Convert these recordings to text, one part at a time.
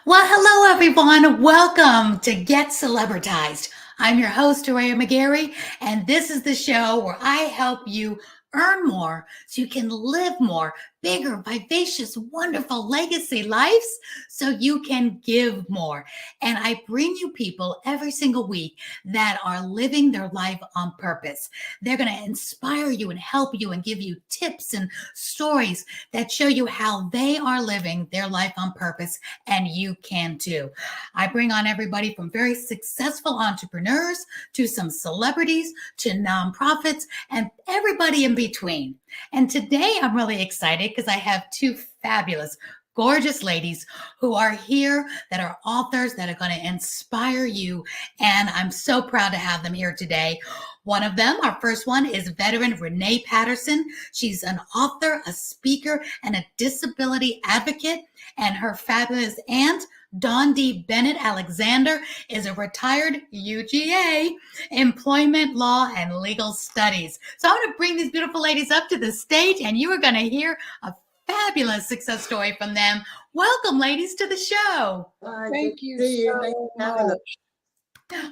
Well, hello everyone. Welcome to Get Celebritized. I'm your host, Aurea McGarry, and this is the show where I help you earn more so you can live more, bigger, vivacious, wonderful legacy lives so you can give more. And I bring you people every single week that are living their life on purpose. They're going to inspire you and help you and give you tips and stories that show you how they are living their life on purpose, and you can too. I bring on everybody from very successful entrepreneurs to some celebrities to nonprofits and everybody in between. And today I'm really excited because I have two fabulous, gorgeous ladies who are here that are authors that are going to inspire you. And I'm so proud to have them here today. One of them, our first one, is veteran Renée Patterson. She's an author, a speaker, and a disability advocate. And her fabulous aunt, Dawn D. Bennett-Alexander, is a retired UGA, Employment Law and Legal Studies. So I'm going to bring these beautiful ladies up to the stage, and you are going to hear a fabulous success story from them. Welcome, ladies, to the show. Thank you so much.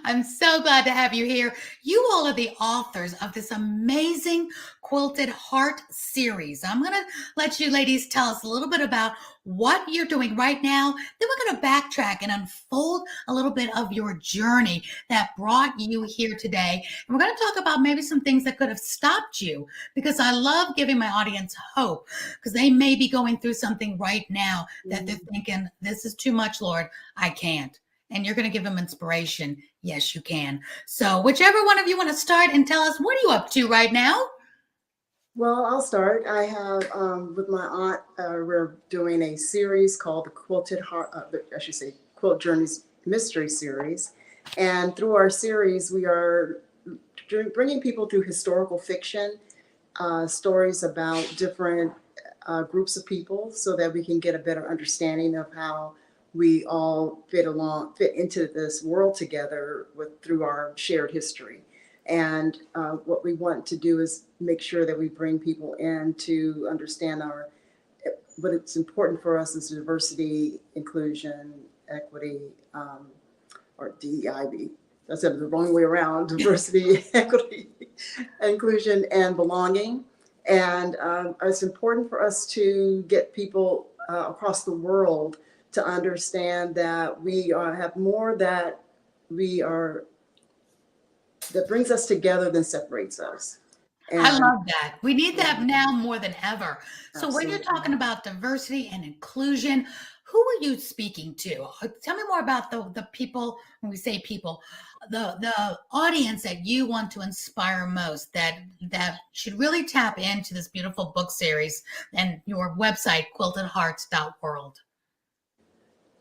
I'm so glad to have you here. You all are the authors of this amazing Quilted Heart series. I'm going to let you ladies tell us a little bit about what you're doing right now. Then we're going to backtrack and unfold a little bit of your journey that brought you here today. And we're going to talk about maybe some things that could have stopped you, because I love giving my audience hope, because they may be going through something right now that they're thinking, this is too much, Lord, I can't. And you're going to give them inspiration. Yes, you can. So whichever one of you want to start and tell us, what are you up to right now? Well, I'll start. I have, with my aunt, we're doing a series called the Quilted Heart, Quilt Journeys Mystery Series. And through our series, we are bringing people through historical fiction, stories about different groups of people so that we can get a better understanding of how we all fit into this world together through our shared history. And what we want to do is make sure that we bring people in to understand what it's important for us is diversity, inclusion, equity, or DEIB. That's the wrong way around: diversity, equity, inclusion, and belonging. And it's important for us to get people across the world to understand that we have more that brings us together than separates us. And I love that. We need that now more than ever. So Absolutely. when you're talking about diversity and inclusion, who are you speaking to? Tell me more about the people. When we say people, the audience that you want to inspire most, that should really tap into this beautiful book series and your website, quiltedhearts.world.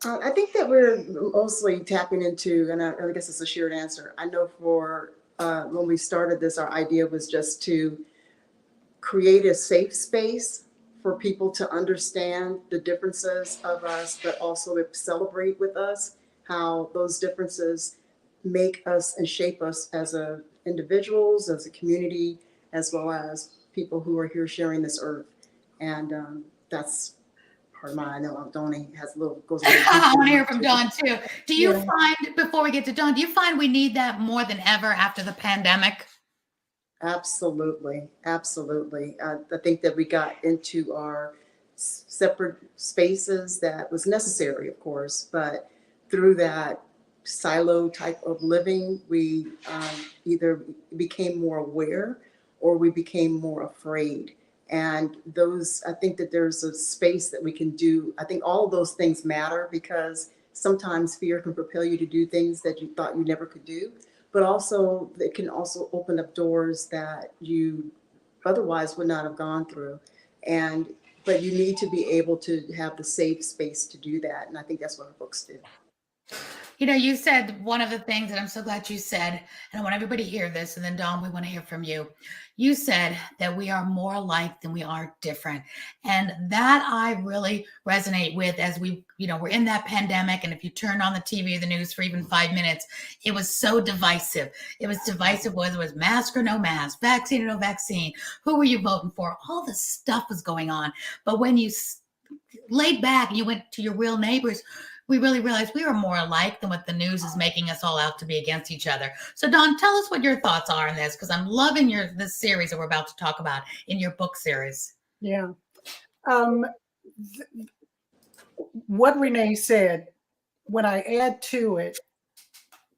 I think that we're mostly tapping into, and I guess it's a shared answer. I know for when we started this, our idea was just to create a safe space for people to understand the differences of us, but also to celebrate with us how those differences make us and shape us as individuals, as a community, as well as people who are here sharing this earth. And that's part of mine. I know Donnie has goes a little I want to hear from Dawn too. Do you find, before we get to Dawn, do you find we need that more than ever after the pandemic? Absolutely. Absolutely. I think that we got into our separate spaces. That was necessary, of course, but through that silo type of living, we either became more aware or we became more afraid. And I think that there's a space that we can do. I think all of those things matter, because sometimes fear can propel you to do things that you thought you never could do, but also it can also open up doors that you otherwise would not have gone through. But you need to be able to have the safe space to do that. And I think that's what our books do. You know, you said one of the things that I'm so glad you said, and I want everybody to hear this, and then Dawn, we want to hear from you. You said that we are more alike than we are different. And that I really resonate with as we're in that pandemic. And if you turn on the TV or the news for even 5 minutes, it was so divisive. It was divisive whether it was mask or no mask, vaccine or no vaccine. Who were you voting for? All this stuff was going on. But when you laid back and you went to your real neighbors, we really realized we were more alike than what the news is making us all out to be against each other. So Dawn, tell us what your thoughts are on this, because I'm loving this series that we're about to talk about in your book series. Yeah. What Renee said, when I add to it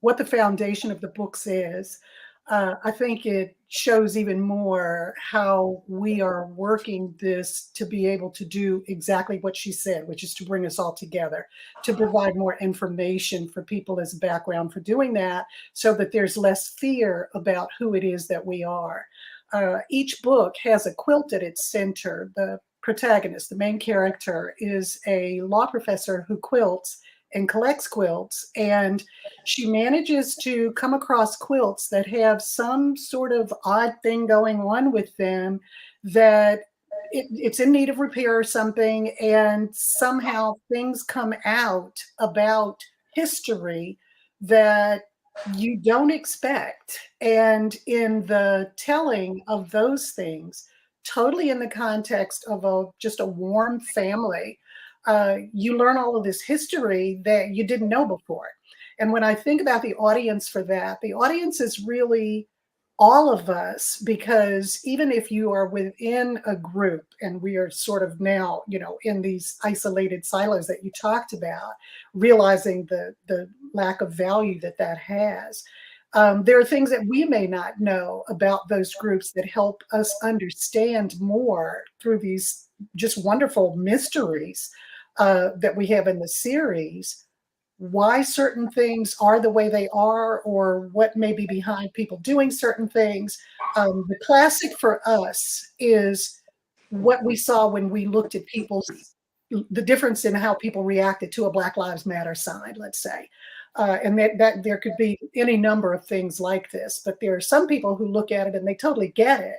what the foundation of the book says, I think it shows even more how we are working this to be able to do exactly what she said, which is to bring us all together, to provide more information for people as a background for doing that, so that there's less fear about who it is that we are. Each book has a quilt at its center. The protagonist, the main character, is a law professor who quilts and collects quilts, and she manages to come across quilts that have some sort of odd thing going on with them, that it's in need of repair or something, and somehow things come out about history that you don't expect. And in the telling of those things, totally in the context of just a warm family, you learn all of this history that you didn't know before. And when I think about the audience for that, the audience is really all of us, because even if you are within a group, and we are sort of now, in these isolated silos that you talked about, realizing the lack of value that has, there are things that we may not know about those groups that help us understand more through these just wonderful mysteries that we have in the series, why certain things are the way they are, or what may be behind people doing certain things. The classic for us is what we saw when we looked at the difference in how people reacted to a Black Lives Matter sign, let's say. And that there could be any number of things like this, but there are some people who look at it and they totally get it.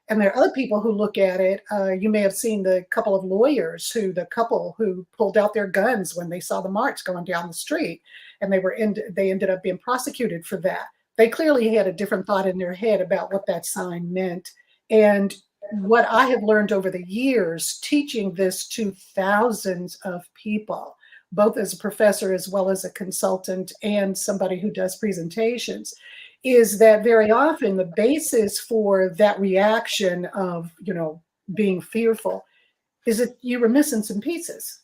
And there are other people who look at it. You may have seen the couple of lawyers the couple who pulled out their guns when they saw the march going down the street, and they ended up being prosecuted for that. They clearly had a different thought in their head about what that sign meant. And what I have learned over the years, teaching this to thousands of people, both as a professor as well as a consultant and somebody who does presentations, is that very often the basis for that reaction of, being fearful is that you were missing some pieces.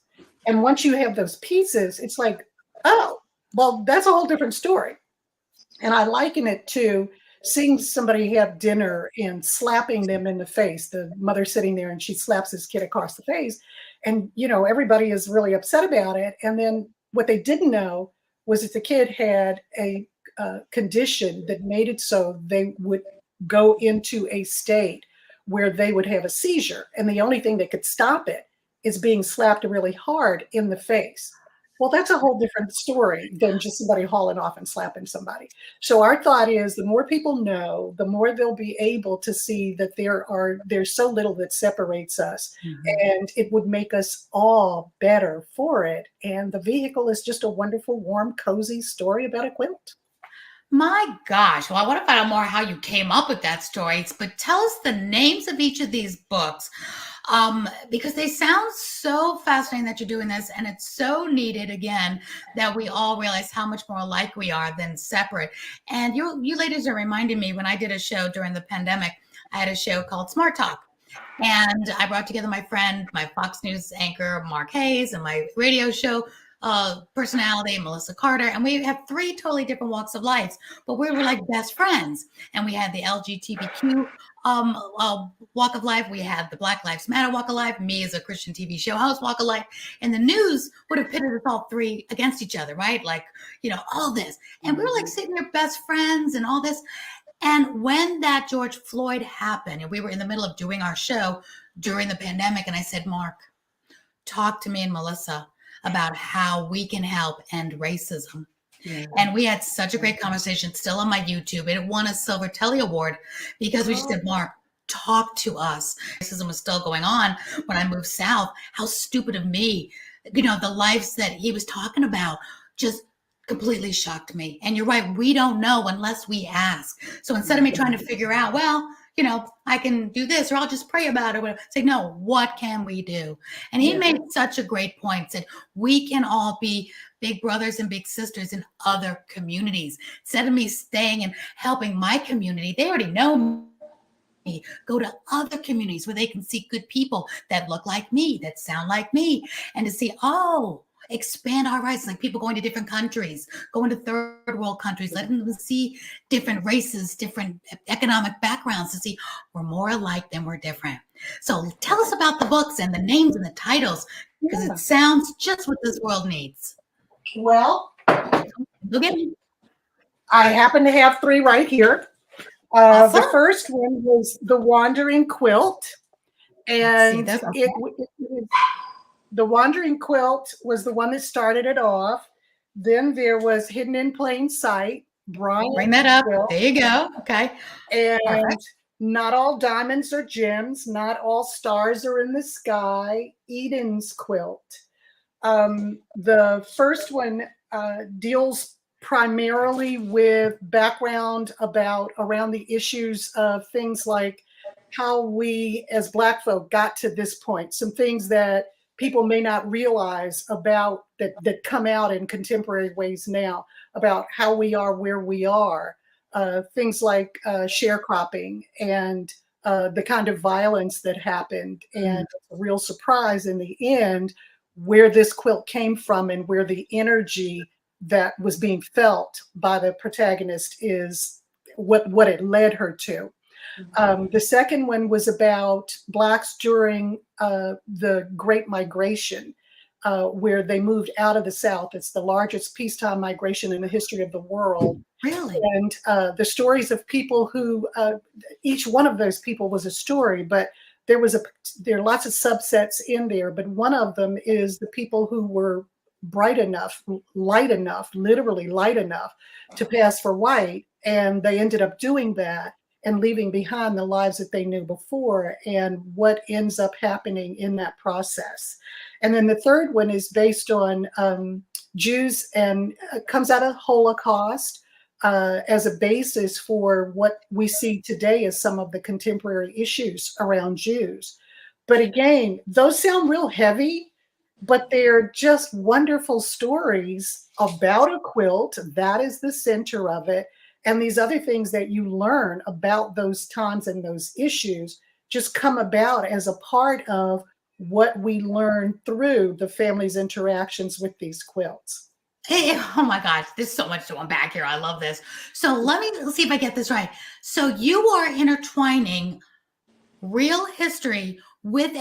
And once you have those pieces, it's like, oh, well, that's a whole different story. And I liken it to seeing somebody have dinner and slapping them in the face. The mother sitting there and she slaps this kid across the face. And, everybody is really upset about it. And then what they didn't know was that the kid had a condition that made it so they would go into a state where they would have a seizure. And the only thing that could stop it is being slapped really hard in the face. Well, that's a whole different story than just somebody hauling off and slapping somebody. So our thought is the more people know, the more they'll be able to see that there's so little that separates us, and it would make us all better for it. And the vehicle is just a wonderful, warm, cozy story about a quilt. My gosh. Well, I want to find out more how you came up with that story, but tell us the names of each of these books, because they sound so fascinating that you're doing this, and it's so needed, again, that we all realize how much more alike we are than separate. And you ladies are reminding me, when I did a show during the pandemic, I had a show called Smart Talk. And I brought together my friend, my Fox News anchor, Mark Hayes, and my radio show personality, Melissa Carter, and we have 3 totally different walks of life, but we were like best friends. And we had the LGBTQ walk of life, we had the Black Lives Matter walk of life, me as a Christian TV show host walk of life, and the news would have pitted us all 3 against each other, right? Like, all this. And we were like sitting there best friends and all this. And when that George Floyd happened, and we were in the middle of doing our show during the pandemic, and I said, Mark, talk to me and Melissa about how we can help end racism. Yeah. And we had such a great conversation, still on my YouTube. It won a Silver Telly Award because we just said, Mark, talk to us. Racism was still going on when I moved south. How stupid of me. The lives that he was talking about just completely shocked me. And you're right, we don't know unless we ask. So instead of me trying to figure out, well, I can do this, or I'll just pray about it. Say, no, what can we do? And he made such a great point, said we can all be big brothers and big sisters in other communities. Instead of me staying and helping my community, they already know me. Go to other communities where they can see good people that look like me, that sound like me, and to see, expand our rights, like people going to different countries, going to third world countries, letting them see different races, different economic backgrounds, to see we're more alike than we're different. So tell us about the books and the names and the titles, because it sounds just what this world needs. Well, Look at me. I happen to have 3 right here. Awesome. The first one was The Wandering Quilt. And The Wandering Quilt was the one that started it off. Then there was Hidden in Plain Sight. Bring that up. Quilt. There you go. Okay. And perfect. Not All Diamonds Are Gems. Not All Stars Are in the Sky. Eden's Quilt. The first one deals primarily with background around the issues of things like how we as Black folk got to this point, some things that people may not realize about that come out in contemporary ways now about how we are where we are, things like sharecropping and the kind of violence that happened, and a real surprise in the end where this quilt came from and where the energy that was being felt by the protagonist is what it led her to. The second one was about Blacks during the Great Migration, where they moved out of the South. It's the largest peacetime migration in the history of the world. Really? And the stories of people who, each one of those people was a story, but there are lots of subsets in there. But one of them is the people who were bright enough, light enough, literally light enough to pass for white. And they ended up doing that and leaving behind the lives that they knew before, and what ends up happening in that process. And then the third one is based on Jews, and comes out of Holocaust as a basis for what we see today as some of the contemporary issues around Jews. But again, those sound real heavy, but they're just wonderful stories about a quilt. That is the center of it. And these other things that you learn about those times and those issues just come about as a part of what we learn through the family's interactions with these quilts. Hey, oh my gosh, there's so much to unpack here. I love this. So let's see if I get this right. So you are intertwining real history with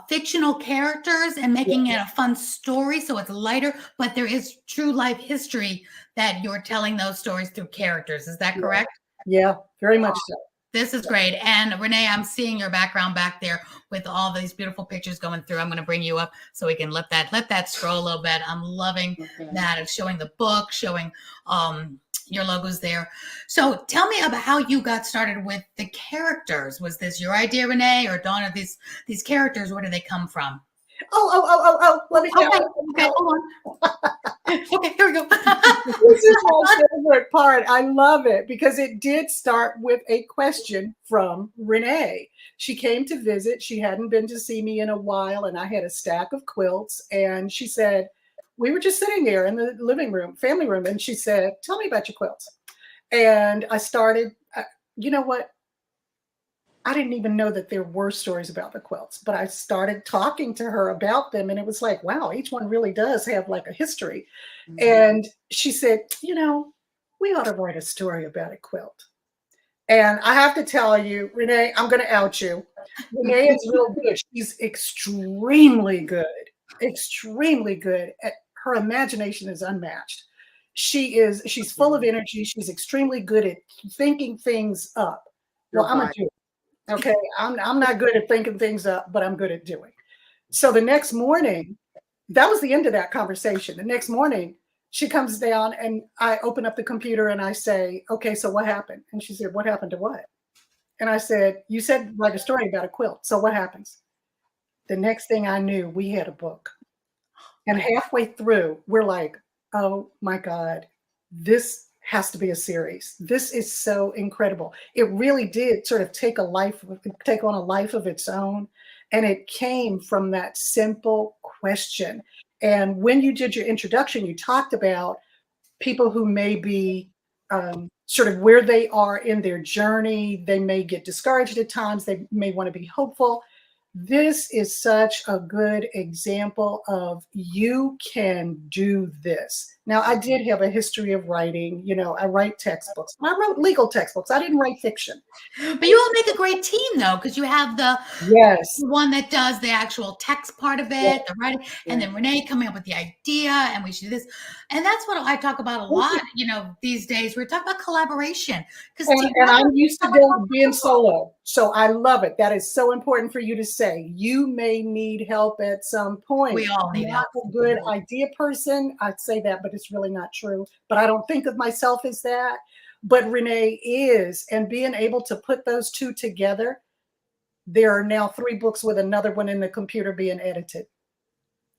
fictional characters and making it a fun story, so it's lighter, but there is true life history that you're telling those stories through characters. Is that correct? Yeah, very much so. This is great. And Renee, I'm seeing your background back there with all these beautiful pictures going through. I'm going to bring you up so we can let that scroll a little bit. I'm loving that. It's showing the book, showing your logos there. So tell me about how you got started with the characters. Was this your idea, Renee, or Dawn? Are these characters, where do they come from? Oh, let me tell you. Okay, hold on. Okay, here we go. This is my favorite part. I love it because it did start with a question from Renee. She came to visit. She hadn't been to see me in a while, and I had a stack of quilts, and she said, we were just sitting there in the living room, family room, and she said, tell me about your quilts. And I started, you know what? I didn't even know that there were stories about the quilts, but I started talking to her about them, and it was like, wow, each one really does have like a history. And she said, we ought to write a story about a quilt. And I have to tell you, Renee, I'm going to out you. Renee is real good. She's extremely good. Her imagination is unmatched. She's full of energy. She's extremely good at thinking things up. Well, I'm a Jew. Okay, I'm not good at thinking things up, but I'm good at doing. So the next morning, that was the end of that conversation. The next morning, she comes down and I open up the computer and I say, okay, so what happened? And she said, what happened to what? And I said, you said write a story about a quilt. So what happens? The next thing I knew, we had a book. And halfway through, we're like, oh my God, this has to be a series. This is so incredible. It really did sort of take on a life of its own. And it came from that simple question. And when you did your introduction, you talked about people who may be sort of where they are in their journey. They may get discouraged at times. They may want to be hopeful. This is such a good example of you can do this. Now, I did have a history of writing. You know, I write textbooks. I wrote legal textbooks. I didn't write fiction. But you all make a great team, though, because you have the Yes. one that does the actual text part of it, Yeah. the writing, and then Renee coming up with the idea, and we should do this. And that's what I talk about a lot, you know, these days. We're talking about collaboration. And I'm used to being solo, so I love it. That is so important for you to say. You may need help at some point. We all need help. Not a good idea person. I'd say that, but it's really not true. But I don't think of myself as that. But Renee is, and being able to put those two together, there are now 3 books with another one in the computer being edited.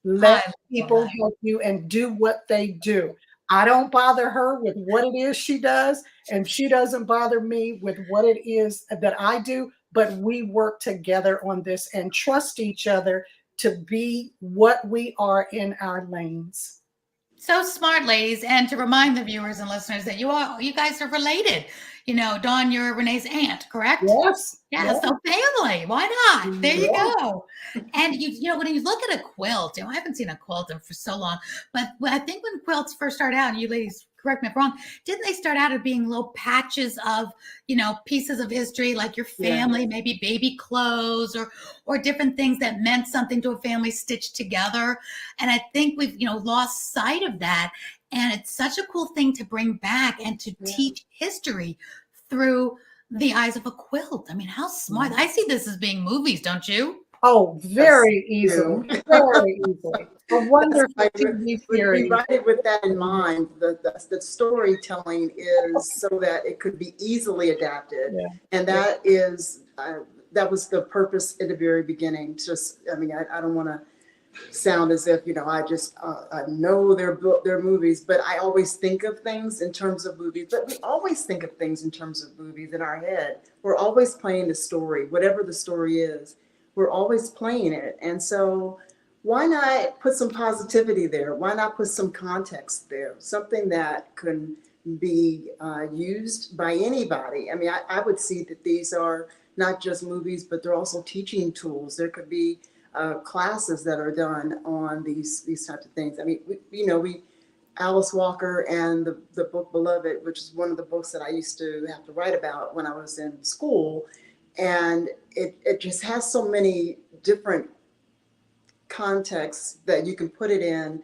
Let people help you and do what they do. I don't bother her with what it is she does, and she doesn't bother me with what it is that I do, but we work together on this and trust each other to be what we are in our lanes. So smart, ladies. And to remind the viewers and listeners that you guys are related. You know, Dawn, you're Renee's aunt, correct? Yes. Yeah, so family. Why not? There you go. And you know, when you look at a quilt, you know, I haven't seen a quilt for so long, but I think when quilts first started out, and you ladies correct me if wrong, didn't they start out as being little patches of, you know, pieces of history, like your family, maybe baby clothes or different things that meant something to a family stitched together? And I think we've, you know, lost sight of that. And it's such a cool thing to bring back and to teach history through the eyes of a quilt. I mean, how smart. I see this as being movies, don't you? Oh, very easily. Very easily. A wonderful TV series. We write it with that in mind. The storytelling is so that it could be easily adapted. And that is, that was the purpose at the very beginning. Just, I mean, I don't want to sound as if, you know, I know their movies, but I always think of things in terms of movies. But we always think of things in terms of movies in our head. We're always playing the story, whatever the story is. We're always playing it. And so why not put some positivity there? Why not put some context there? Something that can be used by anybody. I mean, I would see that these are not just movies, but they're also teaching tools. There could be classes that are done on these types of things. I mean, Alice Walker and the book Beloved, which is one of the books that I used to have to write about when I was in school. And it just has so many different contexts that you can put it in,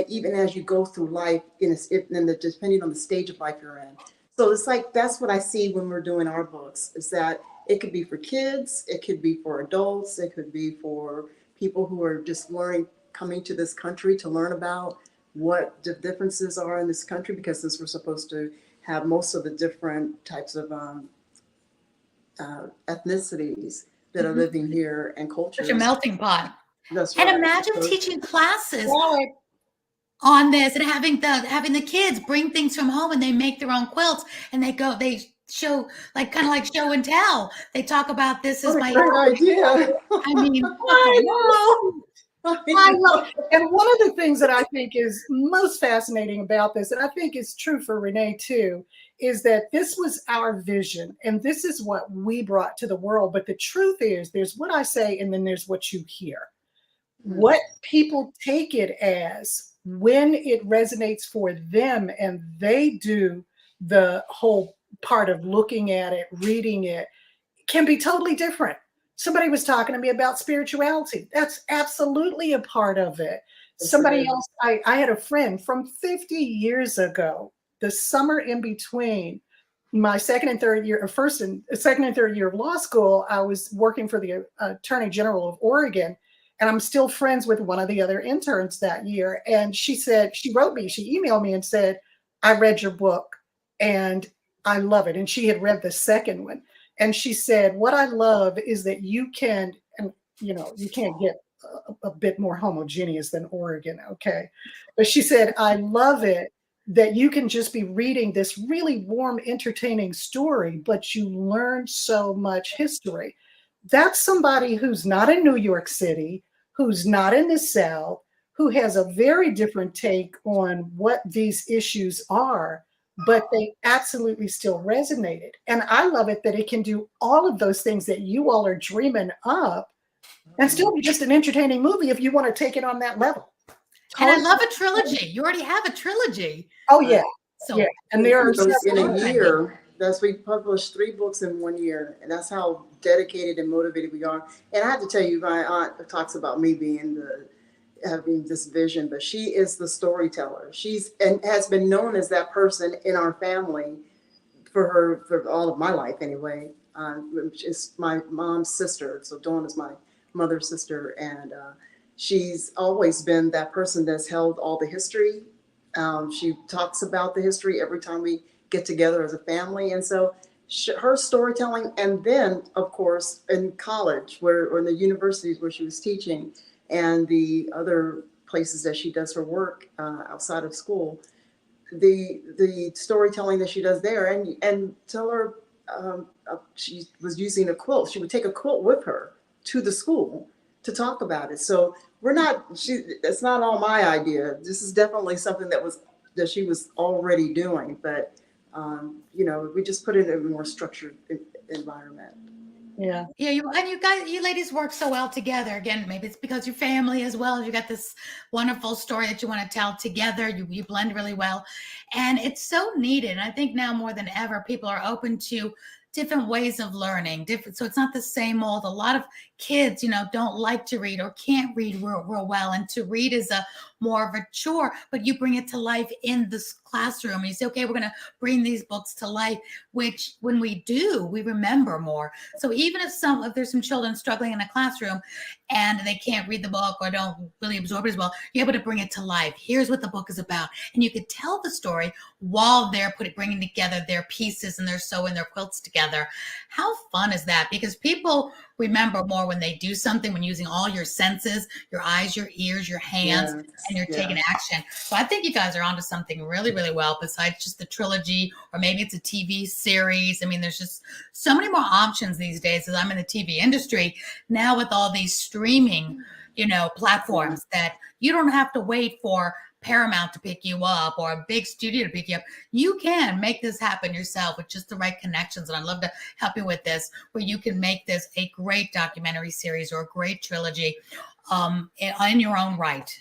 even as you go through life, depending on the stage of life you're in. So it's like, that's what I see when we're doing our books, is that it could be for kids, it could be for adults, it could be for people who are just coming to this country to learn about what the differences are in this country, because since we're supposed to have most of the different types of ethnicities that are living here and cultures. Such a melting pot. That's right. And right. imagine teaching classes on this and having the kids bring things from home, and they make their own quilts, and they show, like, kind of like show and tell. They talk about this as my great idea. I mean, I love it. And one of the things that I think is most fascinating about this, and I think is true for Renee too, is that this was our vision and this is what we brought to the world. But the truth is, there's what I say and then there's what you hear. What people take it as, when it resonates for them and they do the whole part of looking at it, reading it, can be totally different. Somebody was talking to me about spirituality. That's absolutely a part of it. Somebody else, I had a friend from 50 years ago, the summer in between my second and third year of law school, I was working for the Attorney General of Oregon, and I'm still friends with one of the other interns that year. And she emailed me and said, I read your book and I love it. And she had read the second one. And she said, what I love is that you can, and you can't get a bit more homogeneous than Oregon, okay? But she said, I love it that you can just be reading this really warm, entertaining story, but you learn so much history. That's somebody who's not in New York City, who's not in the South, who has a very different take on what these issues are, but they absolutely still resonated. And I love it that it can do all of those things that you all are dreaming up and still be just an entertaining movie if you want to take it on that level. And I love a trilogy. You already have a trilogy. Oh, yeah. So Yeah. And there are in a year, we published 3 books in 1 year, and that's how dedicated and motivated we are. And I have to tell you, my aunt talks about me being having this vision, but she is the storyteller. She's and has been known as that person in our family for all of my life anyway. Which is my mom's sister. So Dawn is my mother's sister, and she's always been that person that's held all the history. She talks about the history every time we get together as a family. And so her storytelling, and then of course in college or in the universities where she was teaching and the other places that she does her work outside of school, the storytelling that she does there, and tell her she was using a quilt. She would take a quilt with her to the school to talk about it. So it's not all my idea. This is definitely something that she was already doing, but we just put it in a more structured environment. Yeah. Yeah, you ladies work so well together. Again, maybe it's because your family as well. You got this wonderful story that you want to tell together. You blend really well, and it's so needed. And I think now more than ever, people are open to different ways of learning. So it's not the same old. A lot of kids, don't like to read or can't read real well, and to read is a more of a chore. But you bring it to life in this classroom. And you say, okay, we're going to bring these books to life, which when we do, we remember more. So even if there's some children struggling in a classroom and they can't read the book or don't really absorb it as well, you're able to bring it to life. Here's what the book is about. And you could tell the story while they're bringing together their pieces and they're sewing their quilts together. How fun is that? Because people remember more when they do something, when using all your senses, your eyes, your ears, your hands, and you're taking action. So I think you guys are onto something really, really well, besides just the trilogy, or maybe it's a TV series. I mean, there's just so many more options these days, as I'm in the TV industry now with all these streaming, platforms, that you don't have to wait for Paramount to pick you up or a big studio to pick you up. You can make this happen yourself with just the right connections. And I'd love to help you with this, where you can make this a great documentary series or a great trilogy in your own right.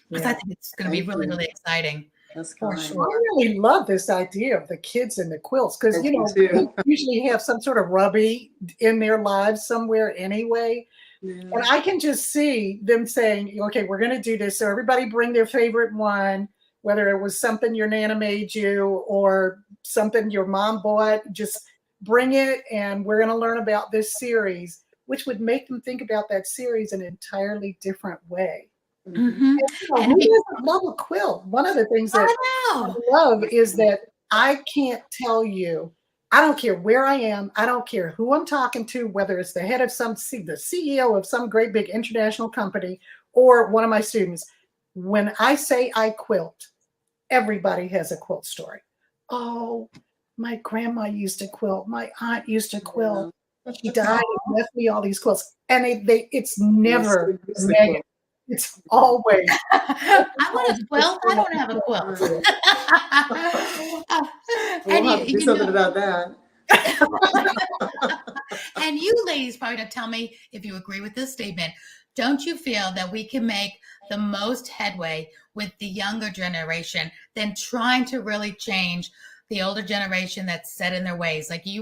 Because I think it's going to be really, really exciting. That's for sure. I really love this idea of the kids and the quilts, because kids usually have some sort of rubby in their lives somewhere anyway. Yeah. And I can just see them saying, okay, we're going to do this. So everybody bring their favorite one, whether it was something your Nana made you or something your mom bought, just bring it. And we're going to learn about this series, which would make them think about that series in an entirely different way. Mm-hmm. And who doesn't love a quilt? One of the things that I love is that I can't tell you, I don't care where I am, I don't care who I'm talking to, whether it's the head of the CEO of some great big international company or one of my students. When I say I quilt, everybody has a quilt story. Oh, my grandma used to quilt. My aunt used to quilt. She died and left me all these quilts. And it's never negative. It's always. I want a quilt. I don't have a quilt. We'll have to do something about that. And you ladies probably don't tell me if you agree with this statement. Don't you feel that we can make the most headway with the younger generation than trying to really change the older generation that's set in their ways? Like we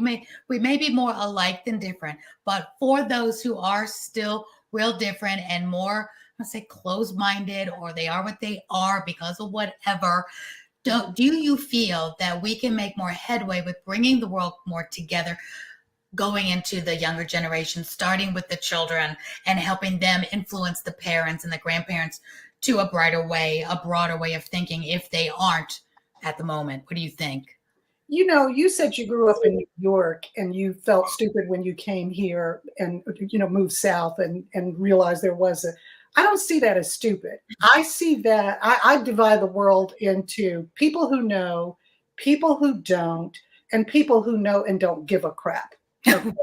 may be more alike than different, but for those who are still real different and more, say, closed-minded, or they are what they are because of whatever, do you feel that we can make more headway with bringing the world more together, going into the younger generation, starting with the children and helping them influence the parents and the grandparents to a brighter way, a broader way of thinking, if they aren't at the moment? What do you think? You said you grew up in New York and you felt stupid when you came here and, moved south and realized there was I don't see that as stupid. I see that I divide the world into people who know, people who don't, and people who know and don't give a crap. Okay?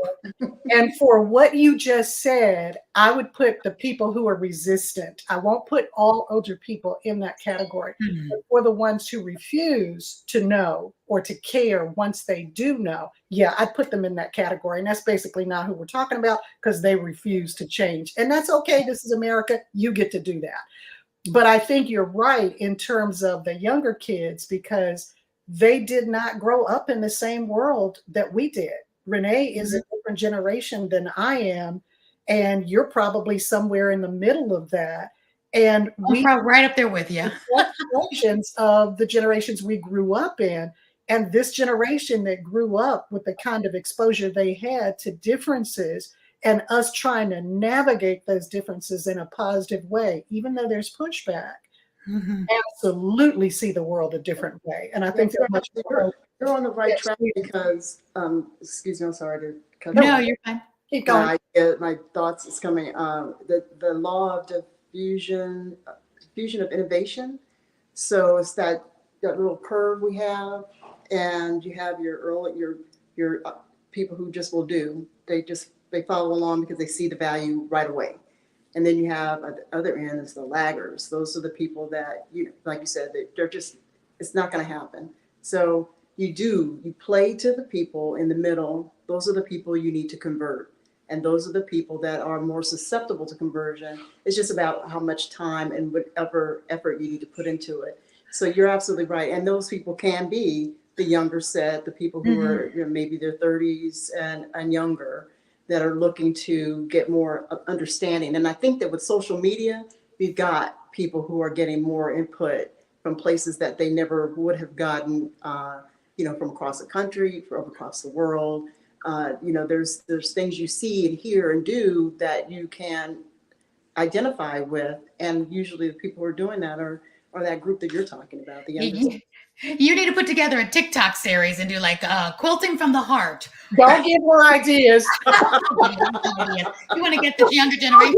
And for what you just said, I would put the people who are resistant. I won't put all older people in that category. Mhm. But for the ones who refuse to know or to care once they do know, yeah, I'd put them in that category. And that's basically not who we're talking about, because they refuse to change. And that's okay. This is America. You get to do that. But I think you're right in terms of the younger kids, because they did not grow up in the same world that we did. Renee is a different generation than I am, and you're probably somewhere in the middle of that. And I'm we probably right up there with you. reflections of the generations we grew up in. And this generation that grew up with the kind of exposure they had to differences, and us trying to navigate those differences in a positive way, even though there's pushback, Mhm. absolutely see the world a different way. And I think they're much more. You're on the right Yes, track please. because, excuse me, I'm sorry to cut No, you No, off. you're fine. Keep going. My thoughts is coming. The law of diffusion, diffusion of innovation. So it's that little curve we have, and you have your people who just will do. They follow along because they see the value right away. And then you have at the other end is the laggers. Those are the people that, like you said, they're just, it's not going to happen. So you play to the people in the middle. Those are the people you need to convert. And those are the people that are more susceptible to conversion. It's just about how much time and whatever effort you need to put into it. So you're absolutely right. And those people can be the younger set, the people who are maybe their 30s and younger, that are looking to get more understanding. And I think that with social media, we've got people who are getting more input from places that they never would have gotten, from across the country, from across the world. There's things you see and hear and do that you can identify with. And usually the people who are doing that are that group that you're talking about, the younger. You need to put together a TikTok series and do like quilting from the heart. Don't give her ideas. You want to get the younger generation.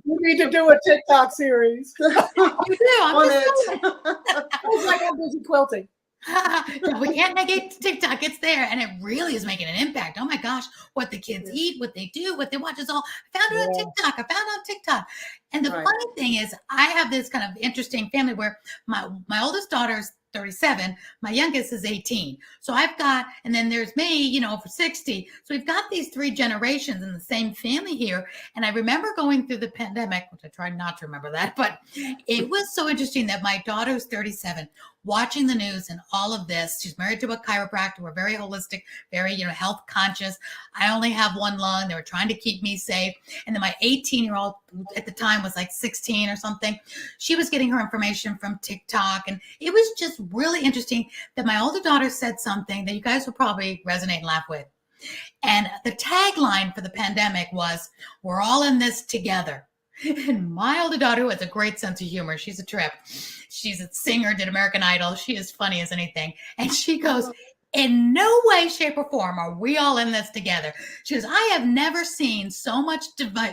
You need to do a TikTok series. You do. I'm just saying. It's like I'm busy quilting. No, we can't make it to TikTok. It's there, and it really is making an impact. Oh my gosh, what the kids eat, what they do, what they watch is all. I found it on TikTok. I found it on TikTok. And the funny thing is, I have this kind of interesting family where my oldest daughter's 37, my youngest is 18. So I've got, and then there's me, over 60. So we've got these three generations in the same family here. And I remember going through the pandemic, which I tried not to remember that, but it was so interesting that my daughter's 37, watching the news and all of this. She's married to a chiropractor. We're very holistic, very, health conscious. I only have one lung. They were trying to keep me safe. And then my 18-year-old at the time was like 16 or something. She was getting her information from TikTok. And it was just really interesting that my older daughter said something that you guys will probably resonate and laugh with. And the tagline for the pandemic was, "We're all in this together." And my older daughter, who has a great sense of humor, she's a trip. She's a singer, did American Idol. She is funny as anything. And she goes, "In no way, shape, or form are we all in this together." She goes, "I have never seen so much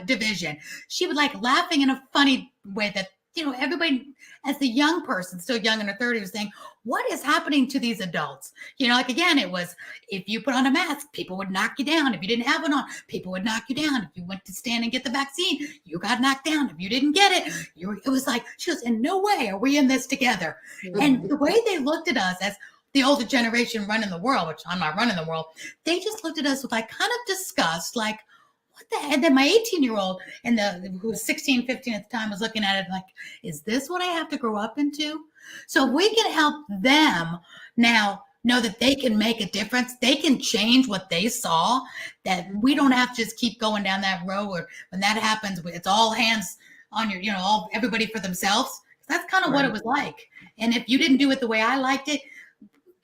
division." She would like laughing in a funny way that, everybody, as the young person, still young in her 30s, was saying, what is happening to these adults? Again, it was, if you put on a mask, people would knock you down. If you didn't have one on, people would knock you down. If you went to stand and get the vaccine, you got knocked down. If you didn't get it, it was like, she goes, "In no way are we in this together." And the way they looked at us as the older generation running the world, which I'm not running the world, they just looked at us with like kind of disgust, like, what the heck? And then my 18-year-old who was 16, 15 at the time was looking at it like, is this what I have to grow up into? So if we can help them now know that they can make a difference, they can change what they saw, that we don't have to just keep going down that road where when that happens, it's all hands on your, everybody for themselves. That's kind of what it was like. And if you didn't do it the way I liked it,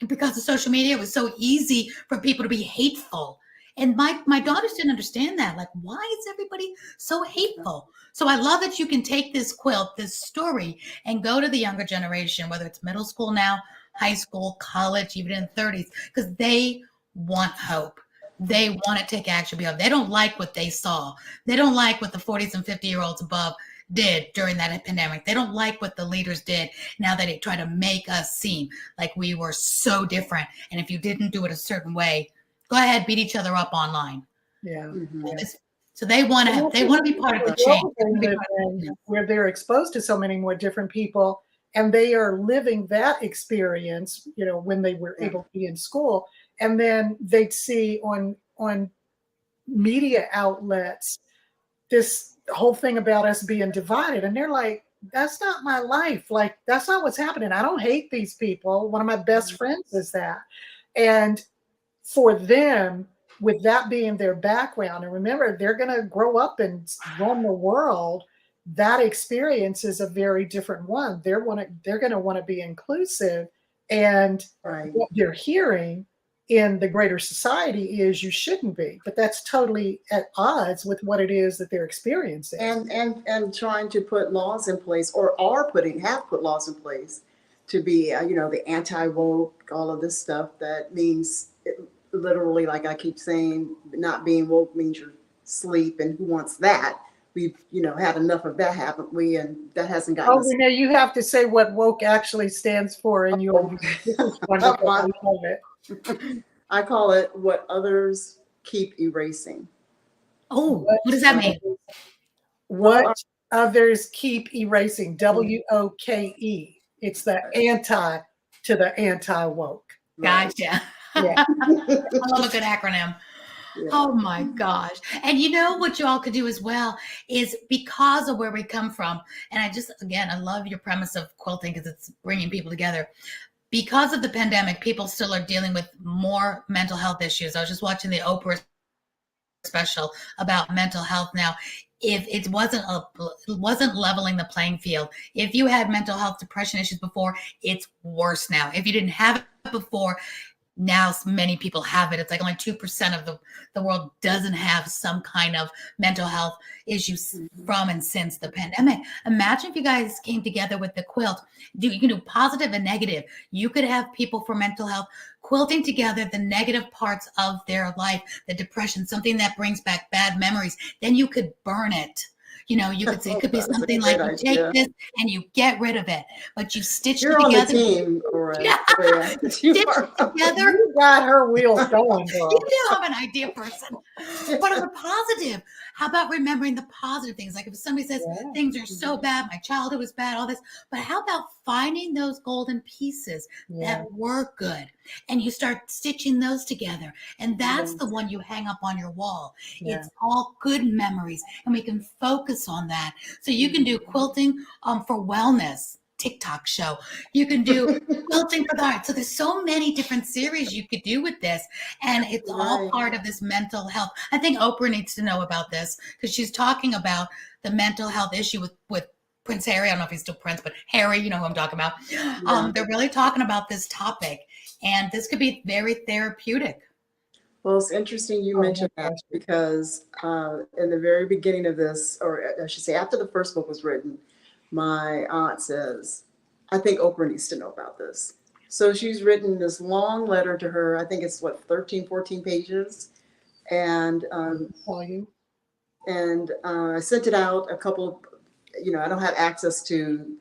because of social media, it was so easy for people to be hateful. And my daughters didn't understand that. Like, why is everybody so hateful? So I love that you can take this quilt, this story, and go to the younger generation, whether it's middle school now, high school, college, even in the 30s, because they want hope. They want to take action. They don't like what they saw. They don't like what the 40s and 50-year-olds above did during that pandemic. They don't like what the leaders did now that they try to make us seem like we were so different. And if you didn't do it a certain way, go ahead, beat each other up online. Yeah. So they want to be part of the change. Where they're exposed to so many more different people, and they are living that experience, when they were able to be in school. And then they'd see on media outlets this whole thing about us being divided, and they're like, that's not my life. Like, that's not what's happening. I don't hate these people. One of my best friends is that. And for them, with that being their background, and remember, they're going to grow up and run the world, that experience is a very different one. They're going to want to be inclusive, and what they're hearing in the greater society is you shouldn't be, but that's totally at odds with what it is that they're experiencing. And trying to put laws in place, or have put laws in place to be, the anti-woke, all of this stuff that means literally, like I keep saying, not being woke means you're asleep, and who wants that? We've, had enough of that, haven't we? And that hasn't gotten us. Renée, you have to say what woke actually stands for in your this is wonderful. I love it. I call it what others keep erasing. Oh, what does that mean? What others keep erasing. WOKE. It's the anti to the anti-woke. Gotcha. Yeah. I love a good acronym. Yeah. Oh my gosh. And what you all could do as well is, because of where we come from, and I love your premise of quilting because it's bringing people together. Because of the pandemic, people still are dealing with more mental health issues. I was just watching the Oprah special about mental health now. If it wasn't leveling the playing field. If you had mental health depression issues before, it's worse now. If you didn't have it before, now many people have it. It's like only 2% of the world doesn't have some kind of mental health issues from and since the pandemic. Imagine if you guys came together with the quilt. You can do positive and negative. You could have people for mental health quilting together the negative parts of their life, the depression, something that brings back bad memories. Then you could burn it. You could say it could be something like you take this and you get rid of it, but you stitch it together. You're on the team, Aurea. Yeah. Stitch it together. You got her wheels going, girl. You do have an idea person. But on the positive, how about remembering the positive things? Like if somebody says things are so bad, my childhood was bad, all this, but how about finding those golden pieces that were good, and you start stitching those together, and that's the one you hang up on your wall. It's all good memories, and we can focus on that. So you can do quilting for wellness TikTok show. You can do quilting for the art. So there's so many different series you could do with this, and it's all part of this mental health. I think Oprah needs to know about this because she's talking about the mental health issue with Prince Harry. I don't know if he's still Prince, but Harry, you know who I'm talking about. They're really talking about this topic, and this could be very therapeutic. Well, it's interesting you mentioned that, because in the very beginning of this, or I should say after the first book was written, my aunt says, I think Oprah needs to know about this. So she's written this long letter to her. I think it's 13, 14 pages. And I sent it out a couple, I don't have access to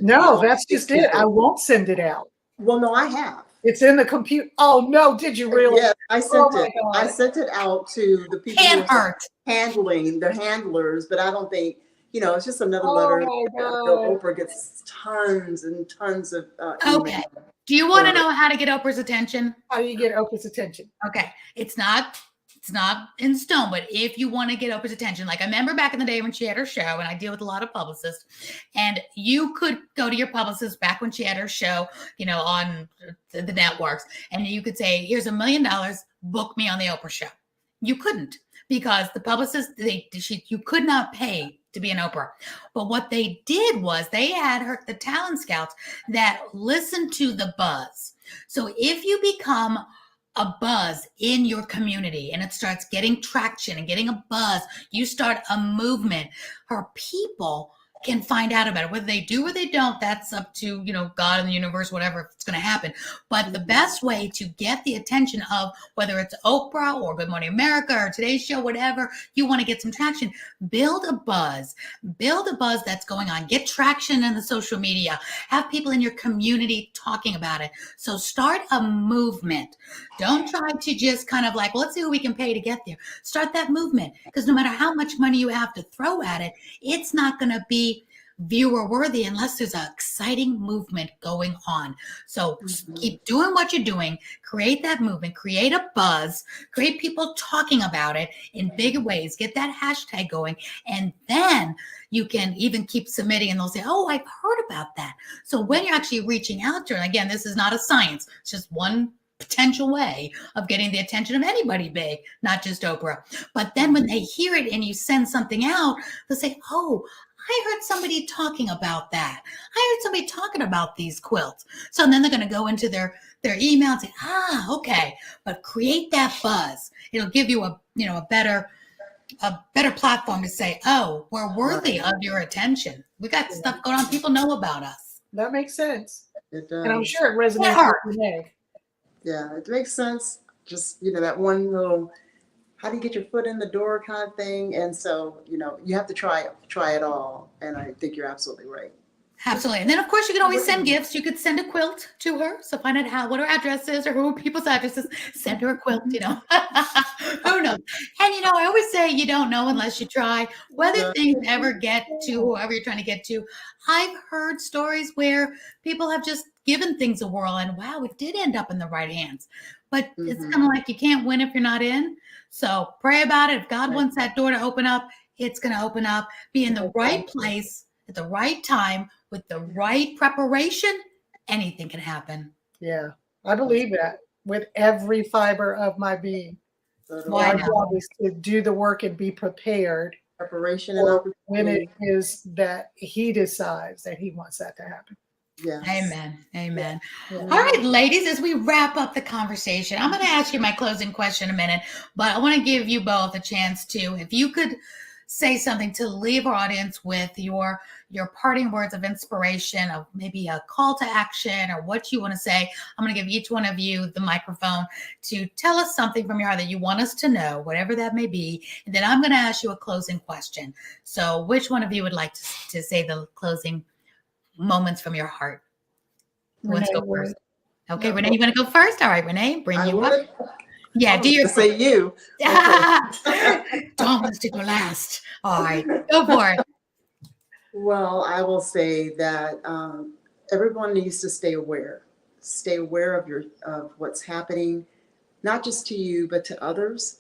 No, that's just it. I won't send it out. Well, no, I have. It's in the computer. Oh no, did you really? Yeah, I sent it. I sent it out to the people who are handling the handlers, but I don't think, it's just another letter. Oprah gets tons and tons of okay. Do you want to know how to get Oprah's attention? How do you get Oprah's attention? Okay. It's not in stone, but if you want to get Oprah's attention, like I remember back in the day when she had her show, and I deal with a lot of publicists, and you could go to your publicist back when she had her show, on the networks, and you could say, here's $1 million, book me on the Oprah show. You couldn't, because the publicist, you could not pay to be an Oprah. But what they did was they had the talent scouts that listened to the buzz. So if you become a buzz in your community and it starts getting traction and getting a buzz, you start a movement. Her people can find out about it. Whether they do or they don't, that's up to, God and the universe, whatever, it's going to happen. But the best way to get the attention of, whether it's Oprah or Good Morning America or Today's Show, whatever, you want to get some traction, build a buzz that's going on. Get traction in the social media. Have people in your community talking about it. So start a movement. Don't try to just kind of like, well, let's see who we can pay to get there. Start that movement, because no matter how much money you have to throw at it, it's not going to be viewer worthy unless there's an exciting movement going on. So keep doing what you're doing, create that movement, create a buzz, create people talking about it in big ways, get that hashtag going, and then you can even keep submitting and they'll say, oh, I've heard about that. So when you're actually reaching out to, and again, this is not a science, it's just one potential way of getting the attention of anybody big, not just Oprah. But then when they hear it and you send something out, they'll say, oh, I heard somebody talking about that. I heard somebody talking about these quilts. So then they're going to go into their email and say, okay. But create that buzz. It'll give you a better platform to say, oh, we're worthy of your attention. We got stuff going on. People know about us. That makes sense. It does. And I'm sure it resonates with Renee. Yeah, it makes sense. Just, that one little, how do you get your foot in the door kind of thing? And so, you have to try it all. And I think you're absolutely right. Absolutely. And then, of course, you can always send gifts. You could send a quilt to her. So find out what her address is or who people's addresses. Send her a quilt, Who knows? And, I always say you don't know unless you try. Whether things ever get to whoever you're trying to get to. I've heard stories where people have just given things a whirl and, wow, it did end up in the right hands. But it's kind of like you can't win if you're not in. So pray about it. If God wants that door to open up, it's going to open up. Be in the right place at the right time with the right preparation. Anything can happen. Yeah, I believe that with every fiber of my being. Why My job is to do the work and be prepared. Preparation and opportunity. When it is that he decides that he wants that to happen. Yes. Amen. Yeah. All right, ladies, as we wrap up the conversation, I'm going to ask you my closing question in a minute, but I want to give you both a chance to, if you could say something to leave our audience with your parting words of inspiration, of maybe a call to action or what you want to say. I'm going to give each one of you the microphone to tell us something from your heart that you want us to know, whatever that may be. And then I'm going to ask you a closing question. So which one of you would like to say the closing moments from your heart? Let's go first. Okay, Renee, you want to go first? All right, Renee, bring you up. Yeah, do your say you. Okay. Dawn wants to go last. All right, go for it. Well, I will say that everyone needs to stay aware. Stay aware of what's happening, not just to you, but to others.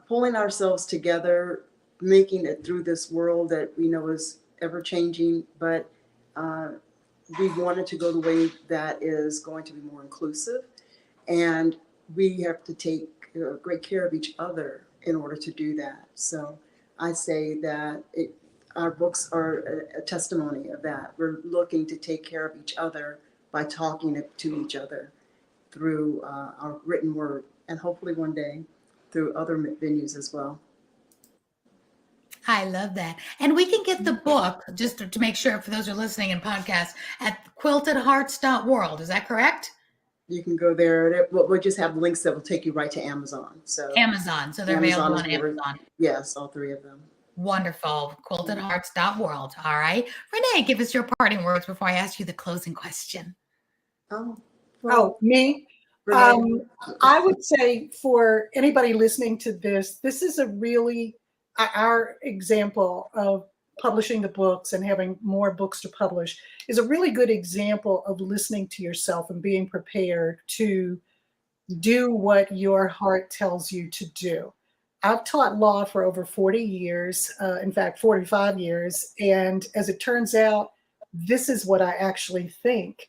Pulling ourselves together, making it through this world that we know is ever changing, but we wanted to go the way that is going to be more inclusive. And we have to take great care of each other in order to do that. So I say that our books are a testimony of that. We're looking to take care of each other by talking to each other through our written word, and hopefully one day through other venues as well. I love that. And we can get the book, just to make sure for those who are listening in podcast, at quiltedhearts.world. Is that correct? You can go there. We'll just have links that will take you right to Amazon. So Amazon. So they're available on Amazon. Yes, all three of them. Wonderful. Quiltedhearts.world. All right. Renee, give us your parting words before I ask you the closing question. Me? I would say for anybody listening to this is a really, our example of publishing the books and having more books to publish is a really good example of listening to yourself and being prepared to do what your heart tells you to do. I've taught law for over 40 years, in fact, 45 years. And as it turns out, this is what I actually think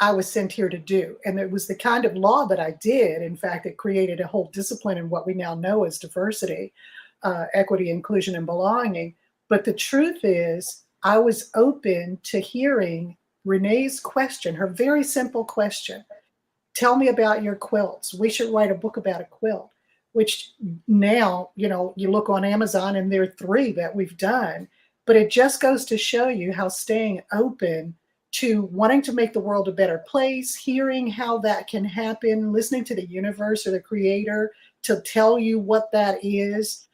I was sent here to do. And it was the kind of law that I did. In fact, it created a whole discipline in what we now know as diversity, equity, inclusion, and belonging. But the truth is, I was open to hearing Renee's question, her very simple question. Tell me about your quilts. We should write a book about a quilt, which now, you look on Amazon and there are 3 that we've done. But it just goes to show you how staying open to wanting to make the world a better place, hearing how that can happen, listening to the universe or the creator to tell you what that is,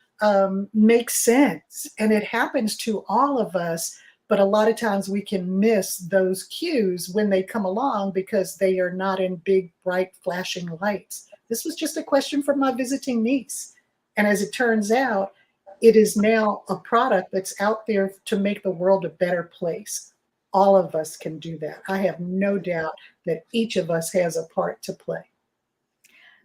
makes sense. And it happens to all of us. But a lot of times we can miss those cues when they come along because they are not in big, bright, flashing lights. This was just a question from my visiting niece. And as it turns out, it is now a product that's out there to make the world a better place. All of us can do that. I have no doubt that each of us has a part to play.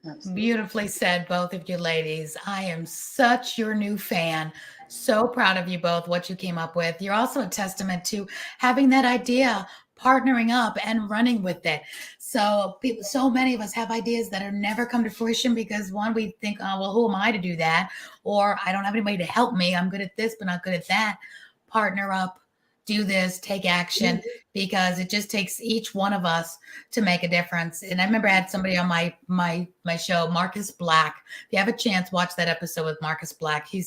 Absolutely. Beautifully said, both of you ladies. I am such your new fan. So proud of you both, what you came up with. You're also a testament to having that idea, partnering up and running with it. So people, so many of us have ideas that are never come to fruition because one, we think, oh, well, who am I to do that? Or I don't have anybody to help me. I'm good at this, but not good at that. Partner up, do this, take action, because it just takes each one of us to make a difference. And I remember I had somebody on my show, Marcus Black. If you have a chance, watch that episode with Marcus Black. He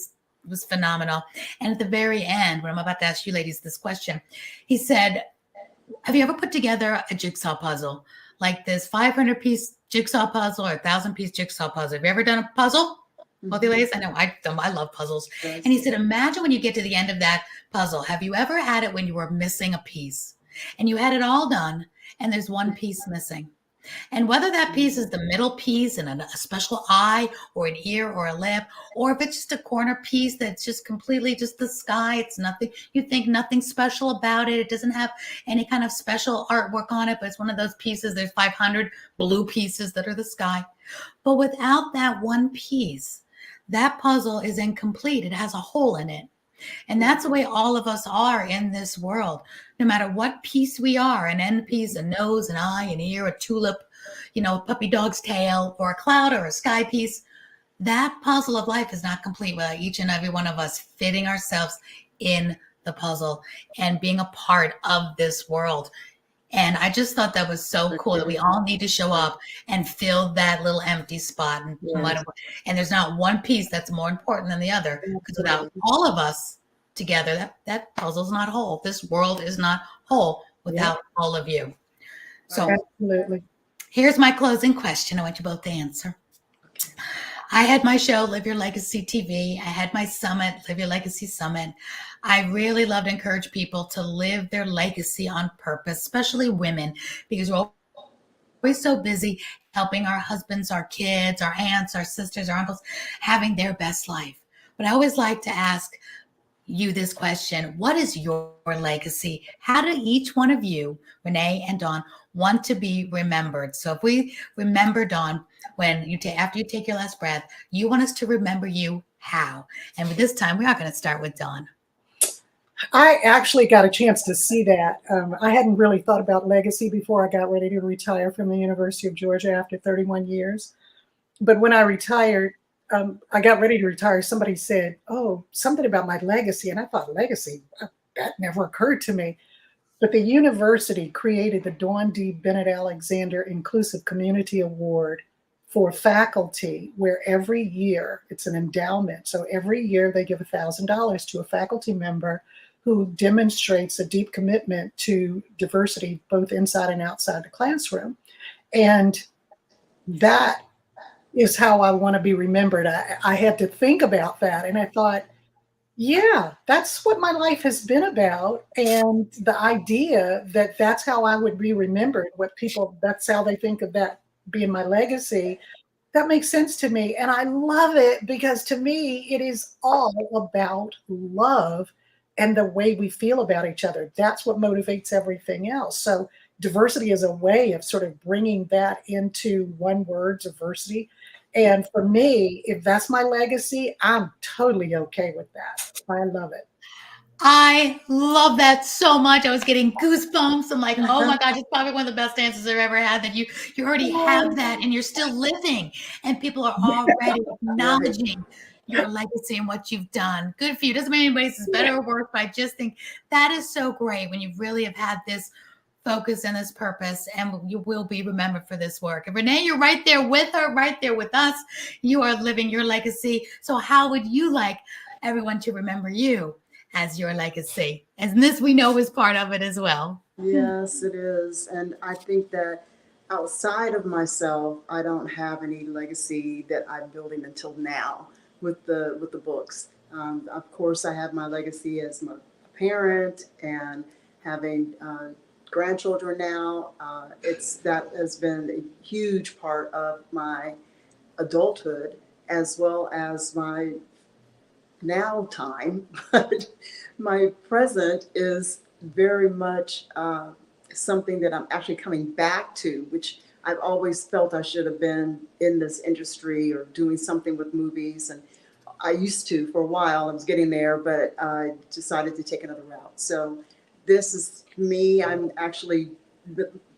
was phenomenal. And at the very end, when I'm about to ask you ladies this question, he said, have you ever put together a jigsaw puzzle? Like this 500-piece jigsaw puzzle or 1,000-piece jigsaw puzzle? Have you ever done a puzzle? Both you ladies? I know I love puzzles. Yes. And he said, imagine when you get to the end of that puzzle. Have you ever had it when you were missing a piece and you had it all done and there's one piece missing? And whether that piece is the middle piece and a special eye or an ear or a lip, or if it's just a corner piece that's just completely just the sky, it's nothing, you think nothing special about it. It doesn't have any kind of special artwork on it, but it's one of those pieces. There's 500 blue pieces that are the sky. But without that one piece, that puzzle is incomplete. It has a hole in it. And that's the way all of us are in this world. No matter what piece we are, an end piece, a nose, an eye, an ear, a tulip, a puppy dog's tail, or a cloud or a sky piece, that puzzle of life is not complete without each and every one of us fitting ourselves in the puzzle and being a part of this world. And I just thought that was so cool that we all need to show up and fill that little empty spot. And there's not one piece that's more important than the other, because without all of us together, that puzzle's not whole. This world is not whole without all of you. So Absolutely. Here's my closing question. I want you both to answer. I had my show, Live Your Legacy TV. I had my summit, Live Your Legacy Summit. I really love to encourage people to live their legacy on purpose, especially women, because we're always so busy helping our husbands, our kids, our aunts, our sisters, our uncles, having their best life. But I always like to ask you this question. What is your legacy? How do each one of you, Renee and Dawn, want to be remembered? So if we remember Dawn, when after you take your last breath, you want us to remember you how? And this time we are going to start with Dawn. I actually got a chance to see that. I hadn't really thought about legacy before I got ready to retire from the University of Georgia after 31 years. But when I retired, I got ready to retire. Somebody said, oh, something about my legacy. And I thought, legacy? That never occurred to me. But the university created the Dawn D. Bennett-Alexander Inclusive Community Award for faculty, where every year, it's an endowment. So every year they give $1,000 to a faculty member who demonstrates a deep commitment to diversity, both inside and outside the classroom. And that is how I want to be remembered. I had to think about that. And I thought, yeah, that's what my life has been about. And the idea that that's how I would be remembered, that's how they think of that being my legacy, that makes sense to me. And I love it because to me, it is all about love and the way we feel about each other. That's what motivates everything else. So diversity is a way of sort of bringing that into one word, diversity. And for me, if that's my legacy, I'm totally okay with that. I love it. I love that so much. I was getting goosebumps. I'm like, oh my gosh, it's probably one of the best answers I've ever had, that you already have that and you're still living and people are already acknowledging your legacy and what you've done. Good for you. Doesn't mean anybody says better or worse, but I just think that is so great when you really have had this focus and this purpose, and you will be remembered for this work. And Renee, you're right there with her, right there with us. You are living your legacy. So how would you like everyone to remember you? as your legacy. And this we know is part of it as well. Yes, it is. And I think that outside of myself, I don't have any legacy that I'm building until now with the books. Of course, I have my legacy as my parent and having grandchildren now. That has been a huge part of my adulthood as well as my now time. But my present is very much something that I'm actually coming back to, which I've always felt I should have been in this industry or doing something with movies. And I used to for a while. I was getting there, but I decided to take another route. So this is me. I'm actually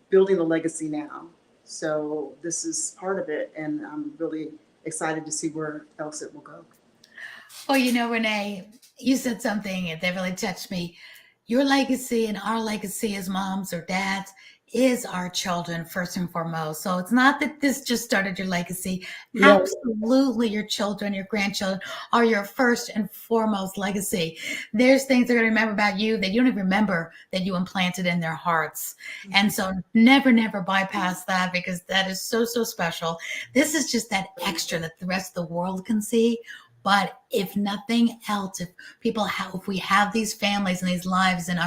building a legacy now. So this is part of it, and I'm really excited to see where else it will go. Well, Renee, you said something that really touched me. Your legacy and our legacy as moms or dads is our children first and foremost. So it's not that this just started your legacy. Yeah. Absolutely, your children, your grandchildren are your first and foremost legacy. There's things they're going to remember about you that you don't even remember that you implanted in their hearts. And so never bypass that, because that is so special. This is just that extra that the rest of the world can see. But if nothing else, if we have these families and these lives, and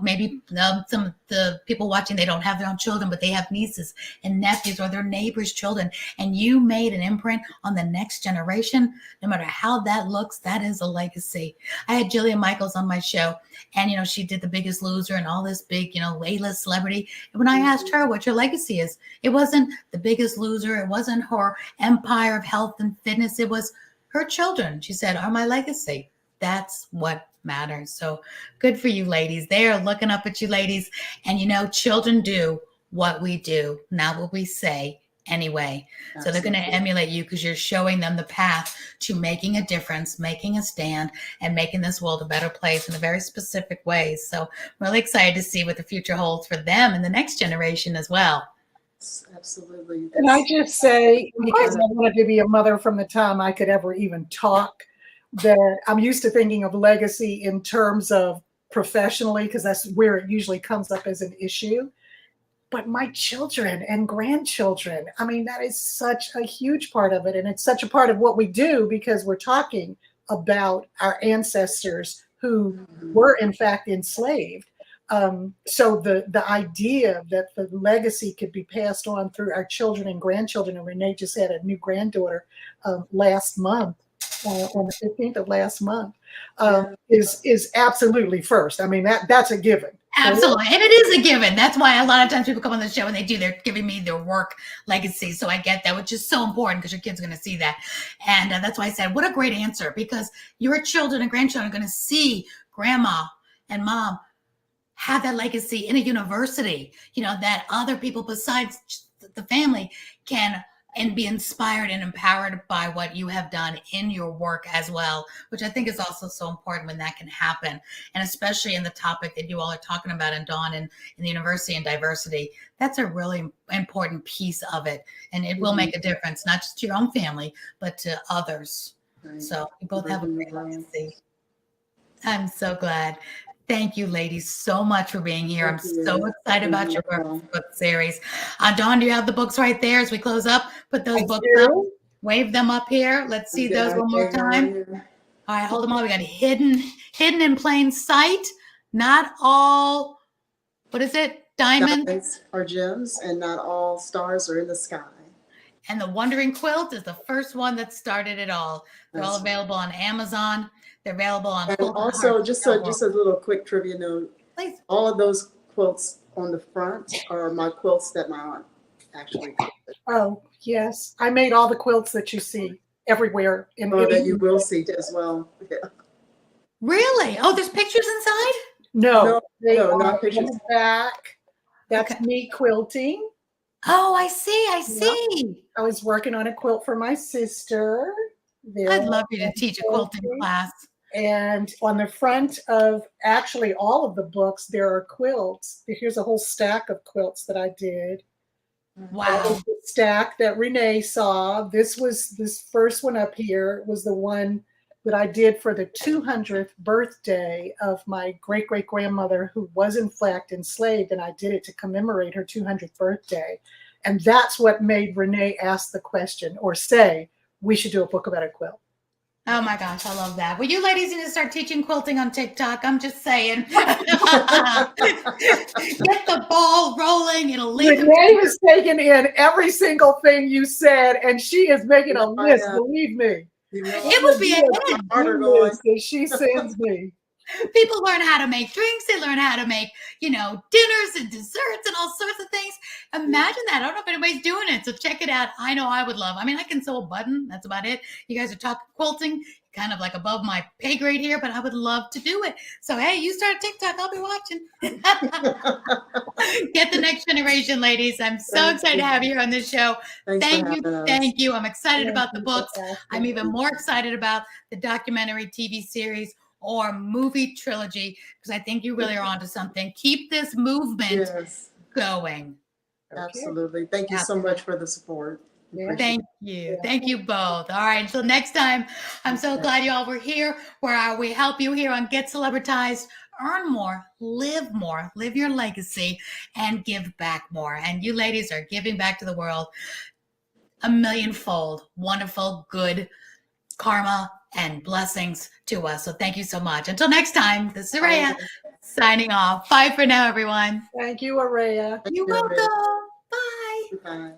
maybe some of the people watching, they don't have their own children, but they have nieces and nephews or their neighbors' children, and you made an imprint on the next generation, no matter how that looks, that is a legacy. I had Jillian Michaels on my show, and she did The Biggest Loser and all this big, A-list celebrity. And when I asked her what your legacy is, it wasn't The Biggest Loser, it wasn't her empire of health and fitness, it was her children, she said, are my legacy. That's what matters. So good for you, ladies. They are looking up at you, ladies. And children do what we do, not what we say anyway. Absolutely. So they're going to emulate you because you're showing them the path to making a difference, making a stand, and making this world a better place in a very specific way. So I'm really excited to see what the future holds for them and the next generation as well. Absolutely. And I just say, because I wanted to be a mother from the time I could ever even talk, that I'm used to thinking of legacy in terms of professionally, because that's where it usually comes up as an issue. But my children and grandchildren, that is such a huge part of it. And it's such a part of what we do, because we're talking about our ancestors who were in fact enslaved. So the idea that the legacy could be passed on through our children and grandchildren, and Renee just had a new granddaughter last month, on the 15th of last month, is absolutely first. That's a given. Absolutely. And it is a given. That's why a lot of times people come on the show and they're giving me their work legacy. So I get that, which is so important because your kid's going to see that. And that's why I said, what a great answer, because your children and grandchildren are going to see grandma and mom have that legacy in a university, that other people besides the family can and be inspired and empowered by what you have done in your work as well, which I think is also so important when that can happen. And especially in the topic that you all are talking about in Dawn and in the university and diversity, that's a really important piece of it. And it will make a difference, not just to your own family, but to others. Right. So you both have a great legacy. I'm so glad. Thank you, ladies, so much for being here. I'm so excited about your book series. Dawn, do you have the books right there as we close up? Put those books up. Wave them up here. Let's see those one more time. All right, hold them all. We got hidden in plain sight. Not all, what is it? Diamonds are gems, and not all stars are in the sky. And the Wondering Quilt is the first one that started it all. They're all available on Amazon. They're available on. And also, just a little quick trivia note. Please. All of those quilts on the front are my quilts that my aunt actually quilted. Oh yes, I made all the quilts that you see everywhere in that you will see as well. Yeah. Really? Oh, there's pictures inside? No, not pictures. In the back. That's me quilting. Oh, I see. Yep. I was working on a quilt for my sister. I'd love you to teach a quilting class. And on the front of actually all of the books, there are quilts. Here's a whole stack of quilts that I did. Wow. The stack that Renee saw. This first one up here was the one that I did for the 200th birthday of my great-great-grandmother, who was in fact enslaved, and I did it to commemorate her 200th birthday. And that's what made Renee ask the question or say, we should do a book about a quilt. Oh my gosh, I love that. Well, you ladies need to start teaching quilting on TikTok. I'm just saying. Get the ball rolling. It'll lead them. Renee has taken in every single thing you said, and she is making a list, believe me. It would be a list that she sends me. People learn how to make drinks. They learn how to make, dinners and desserts and all sorts of things. Imagine that. I don't know if anybody's doing it. So check it out. I know I would love. I mean, I can sew a button. That's about it. You guys are talking quilting, kind of like above my pay grade here, but I would love to do it. So, hey, you start TikTok. I'll be watching. Get the next generation, ladies. I'm so excited to have you here on this show. Thank you. Thank you. I'm excited about the books. I'm even more excited about the documentary TV series or movie trilogy, because I think you really are onto something. Keep this movement going. Absolutely. Thank you so much for the support. Thank you. Thank you both. All right. Until next time, I'm so glad you all were here, where we help you here on Get Celebritized. Earn more, live your legacy, and give back more. And you ladies are giving back to the world a millionfold. Wonderful, good karma and blessings to us. So thank you so much. Until next time, this is Aurea signing off. Bye for now, everyone. Thank you, Aurea. You're welcome. Bye. Bye.